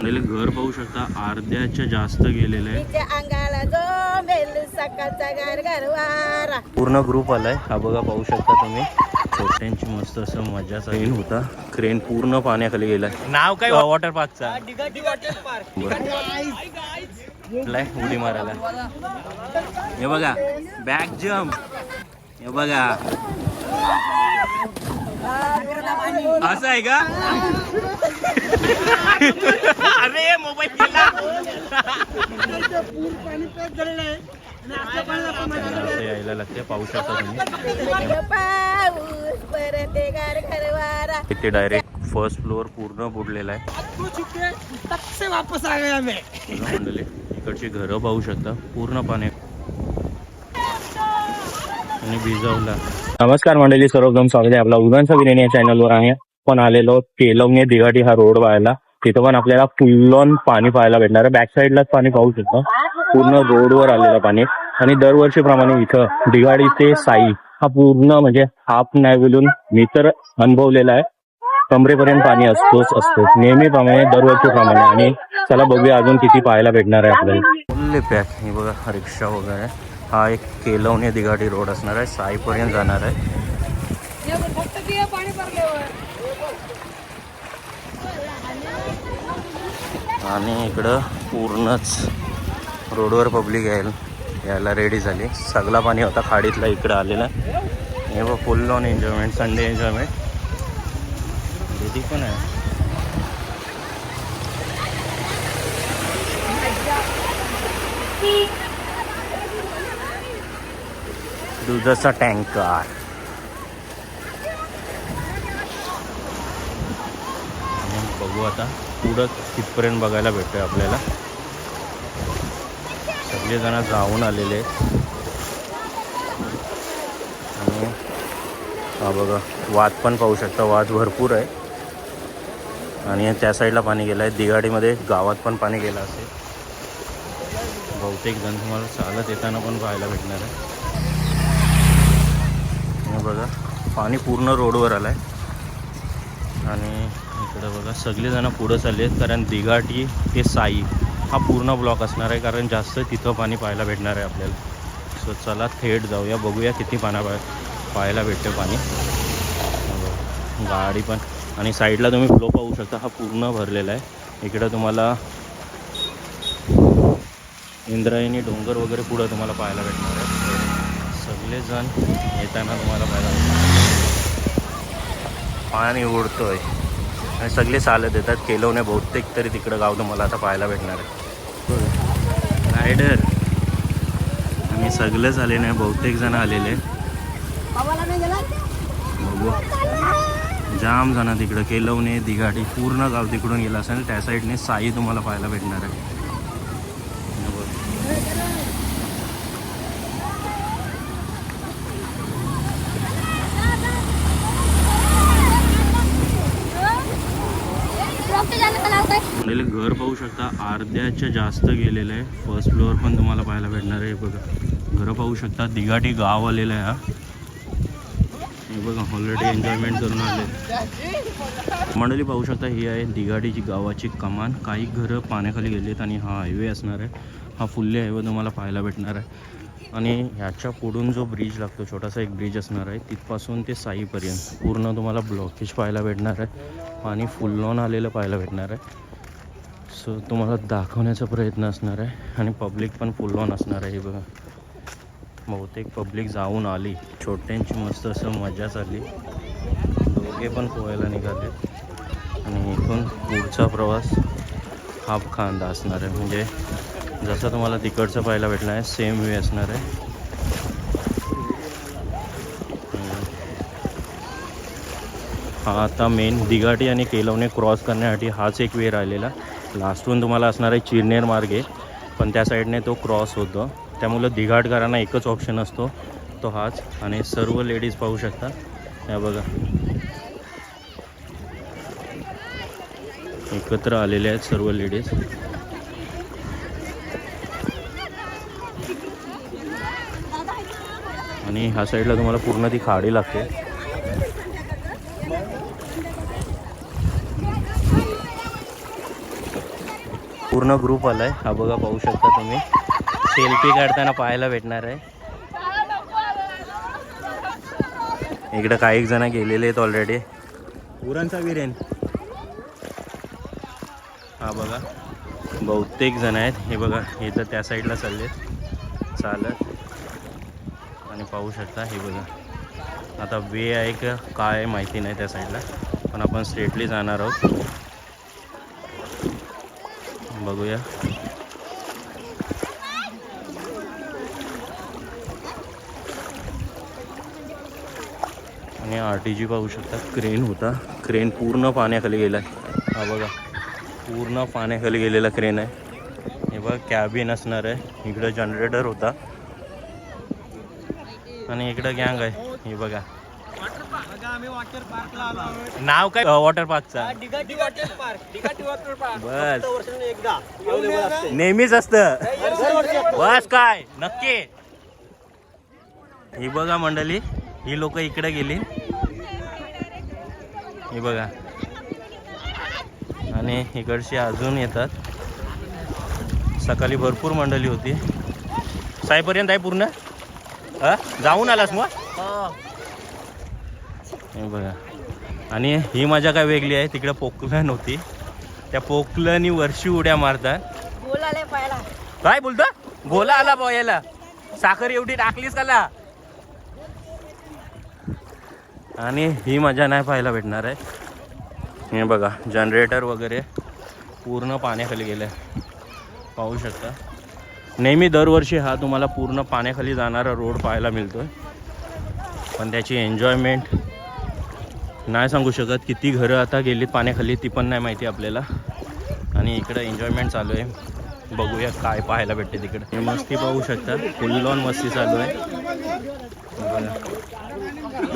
घर पाहू शकता अर्ध्याच्या जास्त गेलेलं आहे. पूर्ण ग्रुप आलाय हा बघा पाहू शकता तुम्ही. छोट्यांची मस्त असं मजा क्रेन होता. क्रेन पूर्ण पाण्याखाली गेलाय. नाव काय वॉटर पार्कचा? उडी मारायला. हे बघा बॅक जम्प. हे बघा असं आहे का? अरे मोबाईल गेला. यायला लागते पाहू शकता तुम्ही. इथे डायरेक्ट फर्स्ट फ्लोअर पूर्ण बुडलेला आहे. मंडळी इकडची घरं पाहू शकता पूर्ण पाण्यात आणि भिजवला. नमस्कार मंडळी, सर्वप्रथम स्वागत आहे आपला उदानचा बिर्याणी या चॅनलवर आहे. पण आलेलो केलवणे दिघाटी हा रोड पाहायला. तिथं पण आपल्याला फुल ऑन पाणी पाहायला भेटणार आहे. बॅक साईडलाच पाणी पाहू शकतो. पूर्ण रोडवर आलेलं पाणी. आणि दरवर्षीप्रमाणे इथं दिघाडी ते साई हा पूर्ण म्हणजे हाफ नाही बोलून मी तर अनुभवलेला आहे. कमरेपर्यंत पाणी असतो नेहमीप्रमाणे दरवर्षीप्रमाणे. आणि चला बघूया अजून किती पाहायला भेटणार आहे आपल्याला. Fully pack. हे बघा रिक्षा वगैरे. हा एक केलवणे दिघाटी रोड असणार आहे. साईपर्यंत जाणार आहे. आणि इकडं पूर्णच रोडवर पब्लिक यायला रेडी झाली. सगळा पाणी होता खाडीतला इकडं आलेला. हे बघ फुल ऑन एन्जॉयमेंट, संडे एन्जॉयमेंट. दीदी पण आहे. दुधाचा टँकर. बघू आता पुढं तिथपर्यंत बघायला भेटतोय आपल्याला. सगळेजण जाऊन आलेले आहेत. आणि हा बघा वाद पण पाहू शकता. वाद भरपूर आहे. आणि त्या साईडला पाणी गेलं आहे. दिघाडीमध्ये गावात पण पाणी गेलं असेल. बहुतेक जण तुम्हाला चालत येताना पण पाहायला भेटणार आहे. हे बघा पाणी पूर्ण रोडवर आलं आहे. आणि इकडं बघा सगळेजण पुढं चालले आहेत. कारण दिघाटी ते साई हा पूर्ण ब्लॉक असणार आहे. कारण जास्त तिथं पाणी पाहायला भेटणार आहे आपल्याला. सो चला थेट जाऊया, बघूया किती पाहायला भेटतं पाणी. गाडी पण. आणि साईडला तुम्ही फ्लो पाहू शकता. हा पूर्ण भरलेला आहे. इकडं तुम्हाला इंद्रायणी डोंगर वगैरे पुढं तुम्हाला पाहायला भेटणार आहे. सगळेजण येताना तुम्हाला पाहायला भेटणार. पाणी उडतोय आणि सगळे चालत येतात. केलवणे बहुतेक तरी तिकडं गाव तुम्हाला आता पाहायला भेटणार आहे. रायडर आणि सगळेच आले नाही, बहुतेक जण आलेले. बघू जाम जण तिकडं केलवणे दिघाटी पूर्ण गाव तिकडून गेलं असेल. त्या साईडने साई तुम्हाला पाहायला भेटणार आहे. घर पाहू शकता अर्ध्याच्या जास्त गेलेलं आहे. फर्स्ट फ्लोअर पण तुम्हाला पाहायला भेटणार आहे. बघा घरं पाहू शकता. दिघाटी गाव आलेलं आहे. हे बघा ऑलरेडी एन्जॉयमेंट करून आले. मंडळी पाहू शकता ही आहे दिघाडीची गावाची कमान. काही घरं पाण्याखाली गेलेत. आणि हा हायवे असणार आहे. हा फुल्ली हायवे तुम्हाला पाहायला भेटणार आहे. आणि ह्याच्या पुढून जो ब्रिज लागतो, छोटासा एक ब्रिज असणार आहे. तिथपासून ते साईपर्यंत पूर्ण तुम्हाला ब्लॉकेज पाहायला भेटणार आहे. पाणी फुल ऑन आलेलं पाहायला भेटणार आहे. सो तुम्हाला दाखवण्याचा प्रयत्न असणार आहे. आणि पब्लिक पण फुल ऑन असणार आहे. बघा बहुतेक पब्लिक जाऊन आली. छोट्यांची मस्त असं मजा चालली. दोघे पण पोहायला निघाले. आणि इथून पुढचा प्रवास हाफ खांदा असणार आहे. म्हणजे जसं तुम्हाला तिकडचं पाहायला भेटलं आहे सेम वे असणार आहे. हा आता मेन दिघाटी आणि केलवणे क्रॉस करण्यासाठी हाच एक वे राहिलेला. लास्टून तुम्हाला असणार आहे चिरनेर मार्गे, पण त्या साईडने तो क्रॉस होतो. त्यामुळं दिघाटकरांना एकच ऑप्शन असतो, तो हाच. आणि सर्व लेडीज पाहू शकता. या बघा एकत्र आलेले आहेत सर्व लेडीज. आणि ह्या साईडला तुम्हाला पूर्ण ती खाडी लागते. पूर्ण ग्रुप आलाय हा बघा, पाहू शकता तुम्ही. सेल्फी काढताना पाहायला भेटणार आहे. इकडे काही जण गेलेले आहेत ऑलरेडी. उरणचा वीरेन हा बघा, बहुतेक जण आहेत. हे बघा इथं त्या साईडला चालले चालत. आणि पाहू शकता हे बघा, आता वे आहे का काय माहिती नाही त्या साईडला, पण आपण स्ट्रेटली जाणार आहोत. बघूया. आणि RTG पाहू शकता, क्रेन होता. क्रेन पूर्ण पाण्याखाली गेला आहे. हा बघा, पूर्ण पाण्याखाली गेलेला क्रेन आहे. हे बघा कॅबिन असणार आहे. इकडं जनरेटर होता आणि इकडं गँग आहे. हे बघा नाव काय वॉटर पार्कचा? बस नेहमीच असतं. बस काय नक्की. ही बघा मंडळी, ही लोक इकडे गेली. ही बघा, आणि इकडची अजून येतात. सकाळी भरपूर मंडळी होती. साईपर्यंत आहे पूर्ण. जाऊन आलास मग? हे बघा, आणि ही मजा काय वेगळी आहे. तिकडे पोकलन होती, त्या पोकलनी वर्षी उड्या मारतात. काय बोलतो? गोला आला पोहायला. साखर एवढी टाकलीस काला. आणि ही मजा नाही पाहायला भेटणार आहे. हे बघा जनरेटर वगैरे पूर्ण पाण्याखाली गेलं आहे, पाहू शकता. नेहमी दरवर्षी हा तुम्हाला पूर्ण पाण्याखाली जाणारा रोड पाहायला मिळतो, पण त्याची एन्जॉयमेंट नाही सांगू शकत. किती घरं आता गेलीत पाण्याखाली ती पण नाही माहिती आपल्याला. आणि इकडं एन्जॉयमेंट चालू आहे. बघूया काय पाहायला भेटते तिकडे. हे मस्ती पाहू शकता, फुल ऑन मस्ती चालू आहे.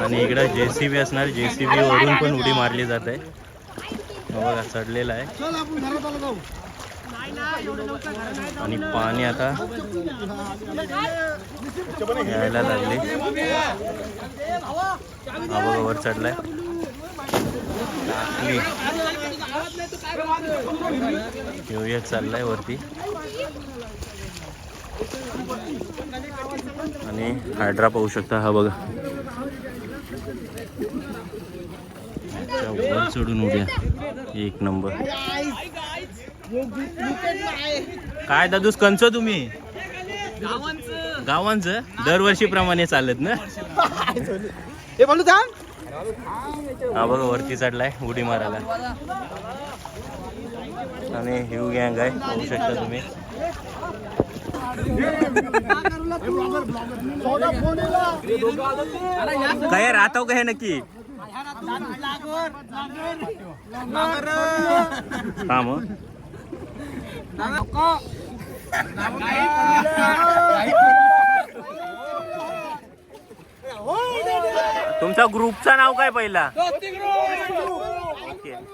आणि इकडं JCB असणार. JCB वरून पण उडी मारली जात आहे. बघा चढलेला आहे. आणि पाणी आता यायला लागले. हा बघा वर चढलाय. येऊया चाललाय वरती. आणि हायड्रा पाहू शकता. हा बघा वर चढून उड्या एक नंबर. काय दादूस कंच तुम्ही गावांचं दरवर्षीप्रमाणे चालत ना. हा बघा वरती चढलाय उडी मारायला. आणि हिव गँग आहे, पाहू शकता तुम्ही. काय राहतो का हे नक्की काम. तुमच्या ग्रुपचं नाव काय पहिला?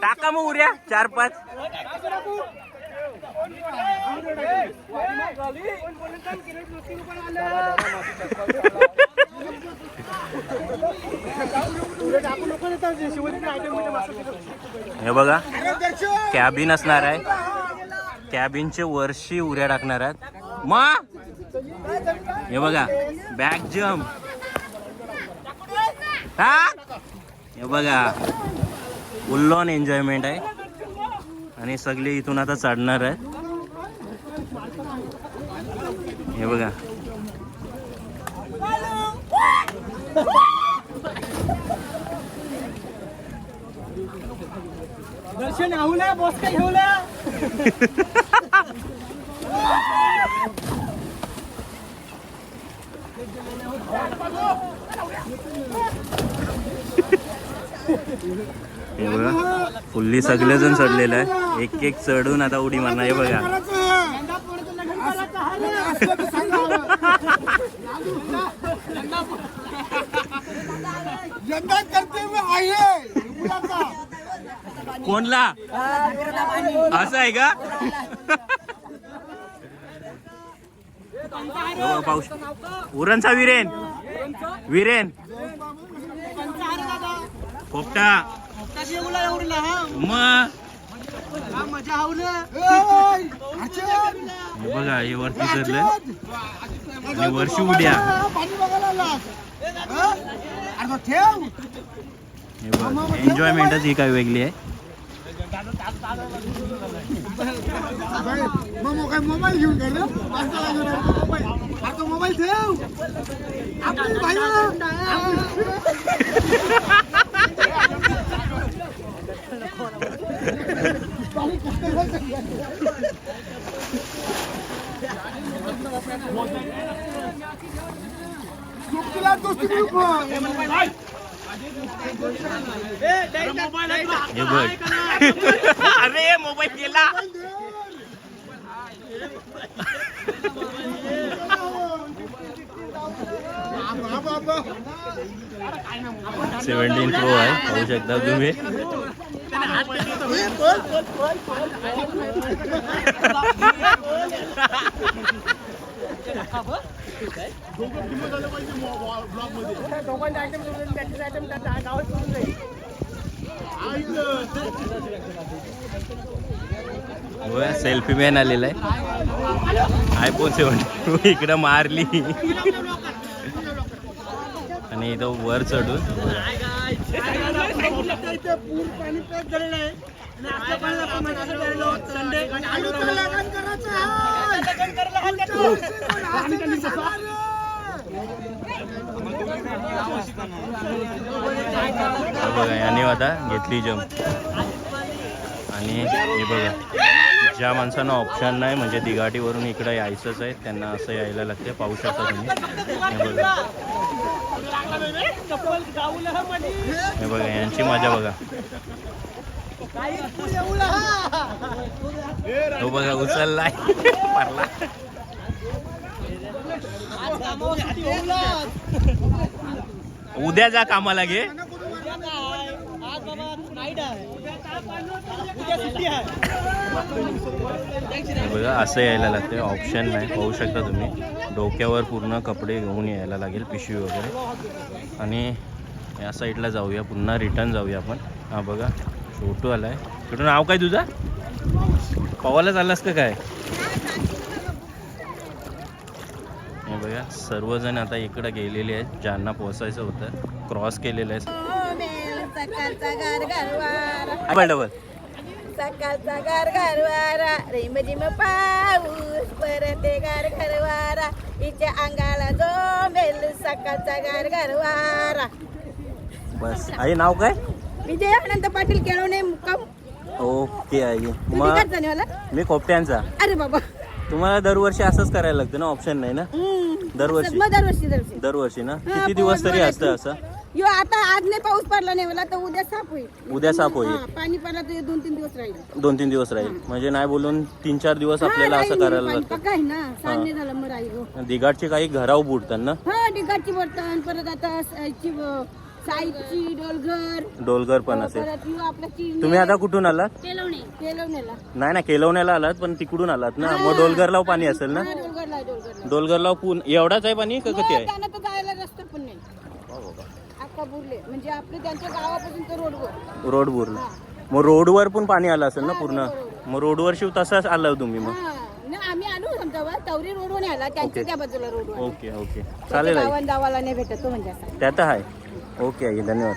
टाका मग उऱ्या 4-5. हे बघा कॅबिन असणार आहे. कॅबिनचे वर्षी उड्या टाकणार आहेत. मग हे बघा बॅक जम्प. हा हे बघा फुल ऑन एन्जॉयमेंट आहे. आणि सगळे इथून आता चढणार आहेत. हे बघा दर्शन आहुल्या बॉस काय ठेवल्या. हे बघा फुल्ली सगळेजण चढलेलं आहे. एक एक चढून आता उडी मारणार. हे बघा कोणला असं आहे का. पाऊस उरणचा वीरेन वीरेन पोपटा मग मजा हे बघा हे वरती चढलंय आणि वर्षी उड्या. हे बघ एन्जॉयमेंटच ही काय वेगळी आहे. मोबाईल घेऊन गेलो मोबाईल ठेव. हे बघ अरे मोबाईल गेला. 17 Pro आहे पाहू शकता तुम्ही. सेल्फी मॅन आलेला आहे. iPhone 17 इकडं मारली आणि इथं वर चढून बघा यांनी आता घेतली जम्प. आणि हे बघा ज्या माणसांना ऑप्शन नाही म्हणजे दिघाटीवरून इकडं यायचंच आहे त्यांना असं यायला लागते. पाहू शकता तुम्ही. हे बघा यांची मजा बघा. तो बघा उचललाय पडला. उद्या जा कामाला घे. बघा असं यायला लागते ऑप्शन नाही. पाहू शकता तुम्ही डोक्यावर पूर्ण कपडे घेऊन यायला लागेल पिशवी वगैरे. आणि या साईडला जाऊया पुन्हा रिटर्न जाऊया आपण. हा बघा छोटू आलाय. छोटू नाव काय तुझा? पवायला चाललास का काय? हे बघा सर्वजण आता इकडे गेलेले आहेत ज्यांना पोहोचायचं होतं. क्रॉस केलेलं आहे. डबल सकाळचा गारगारवारा रेमझिम पाऊस परत गारगारवारा हिच्या अंगाला जोमेल सकाळचा गारगारवारा. बस आई नाव काय? विजय अनंत पाटील केळवणे मुक्काम. Okay I. तुम्ही मग करता नाही मला? मी खोपट्यांचा. अरे बाबा तुम्हाला दरवर्षी असंच करायला लागतं ना ऑप्शन नाही ना? दरवर्षी दरवर्षी ना? किती दिवस तरी असतं असं? यो आता आज नाही पाऊस पडला नाही मला तर उद्या साफ होईल. उद्या साफ होईल. पाणी पडला तर 2-3 दिवस राहील. 2-3 दिवस राहील म्हणजे नाही बोलून 3-4 दिवस आपल्याला असं करायला लागतं. पक्का आहे ना. सांगणे झालं मग राहील. दिघाटची काही घराव बुडतात ना? हा डिगाची बर्तन परत आता साईची डोलघर पण असेल. परत यो आपला तुम्ही आता कुठून आलात? केलवणेला. नाही ना केलवण्याला आलात पण तिकडून आलात ना. मग डोलघरला पाणी असेल ना? डोलघरला एवढाच आहे पाणी का किती आहे? त्यांना तर जायला रस्ता पण नाही. आता बुरले म्हणजे आपले त्यांच्या गावापासून तर रोड बुरला. मग रोडवर पण पाणी आलं असेल ना पूर्ण? मग रोडवर शिव तसाच आला तुम्ही मग? आम्ही आलो समजा तवरी रोडवर आला त्यांच्या त्या बाजूला रोडवर. ओके ओके चालेल. गावान गावाला नाही भेटत तो म्हणजे असं. त्यात आहे. ओके आई धन्यवाद.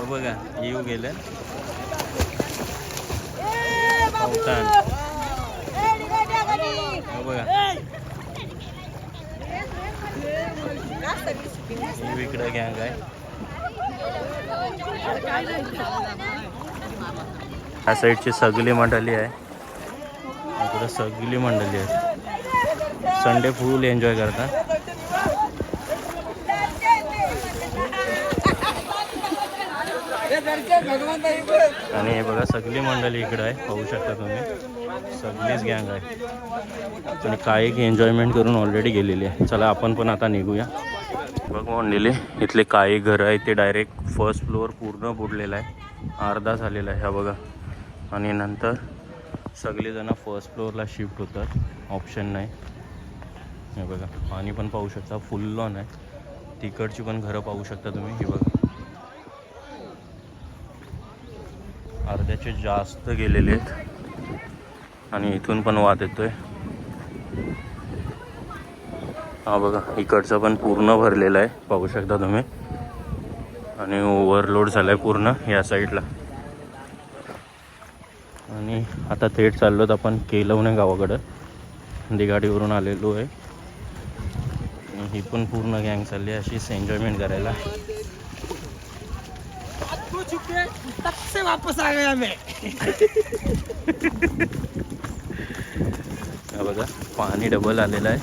बघा येऊ गेलं बघा इकडं गँग आहे. ह्या साईडची सगळी मंडळी आहे. इकडं सगळी मंडळी आहे. संडे फुल एन्जॉय करतात. आणि हे बघा सगळी मंडळी इकडं आहे. पाहू शकता तुम्ही सगळीच गँग आहे. आणि काही एन्जॉयमेंट करून ऑलरेडी गेलेली आहे. चला आपण पण आता निघूया. बघ मंडळी इथले काही घरं आहे ते डायरेक्ट फर्स्ट फ्लोअर पूर्ण बुडलेलं आहे. अर्धा झालेला आहे हा बघा. आणि नंतर सगळेजण फर्स्ट फ्लोअरला शिफ्ट होतात. ऑप्शन नाही. हे बघा पाणी पण पाहू शकता फुल लॉन आहे. तिकडची पण घरं पाहू शकता तुम्ही. हे बघा अर्ध्याचे जास्त गेलेले आहेत आणि इथून पण वाद येतोय. हा बघा, इकडचं पण पूर्ण भरलेलं आहे, पाहू शकता तुम्ही. आणि ओव्हरलोड झाला आहे पूर्ण या साईडला. आणि आता थेट चाललोत आपण केलवणे गावाकडं. दिघाडीवरून आलेलो आहे आणि ही पण पूर्ण गँग चालली आहे अशीच एन्जॉयमेंट करायला. तब से वापस आ गया मैं. हा बघा, पाणी डबल आलेलं आहे.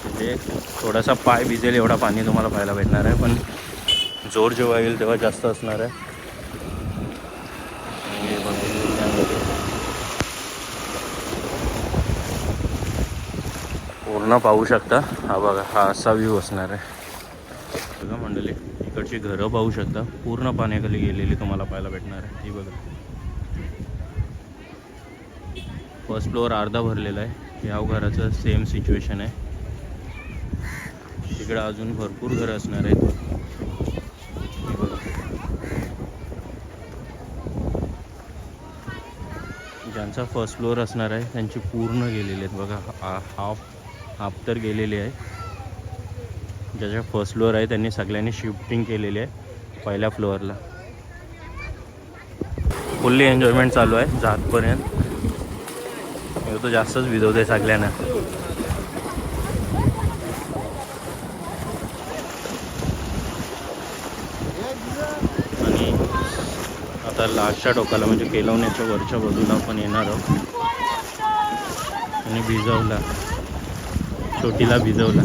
म्हणजे थोडासा पाय भिजेल एवढा पाणी तुम्हाला पाहायला भेटणार आहे, पण जोर जेव्हा येईल तेव्हा जास्त असणार आहे. पूर्ण पाहू शकता. हा बघा, हा असा व्ह्यू असणार आहे. बघा मंडळी, इकडची घरं पाहू शकता, पूर्ण पाण्याखाली गेलेली तुम्हाला पाहायला भेटणार आहे. ही बघा, फर्स्ट फ्लोअर अर्धा भरलेला आहे. या घराचं सेम सिच्युएशन आहे. तिकडं अजून भरपूर घरं असणार आहेत. हे बघा, ज्यांचा फर्स्ट फ्लोअर असणार आहे त्यांची पूर्ण गेलेले आहेत. बघा, हाफ तर गेलेली आहे. ज्याच्या फर्स्ट फ्लोअर आहे त्यांनी सगळ्यांनी शिफ्टिंग केलेली आहे पहिल्या फ्लोअरला. फुल्ली एन्जॉयमेंट चालू आहे जातपर्यंत. हे तो जास्तच भिजवते सगळ्यांना. आणि आता लास्टच्या टोकाला म्हणजे केलवण्याच्या वरच्या बाजूला आपण येणार आहोत. आणि भिजवला, छोटीला भिजवला.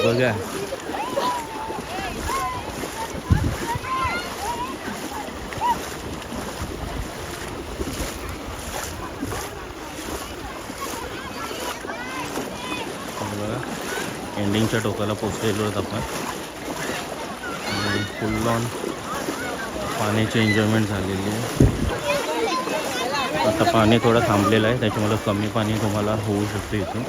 बघा, एंडिंगच्या टोकाला पोचलेलो आहोत आपण. आणि फुल ऑन पाण्याची एन्जॉयमेंट झालेली आहे. आता पाणी थोडं थांबलेलं आहे, त्याच्यामुळे कमी पाणी तुम्हाला होऊ शकतं इथून.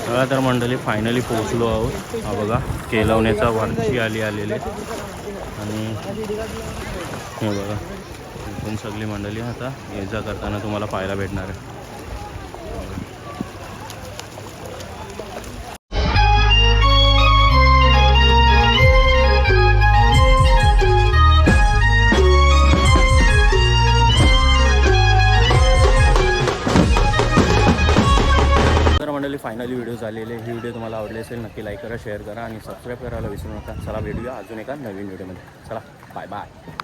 चला तर मंडळी, फायनली पोहोचलो आहोत. हा बघा, केलवण्याचा वरची आलेले. आणि हे बघा, इथून सगळी मंडळी आता ये जा करताना तुम्हाला पाहायला भेटणार आहे. फायनली व्हिडिओ झालेले. ही व्हिडिओ तुम्हाला आवडली असेल नक्की लाईक करा, शेअर करा आणि सबस्क्राईब करायला विसरू नका. चला भेटूया अजून एका नवीन व्हिडिओमध्ये. चला, बाय बाय.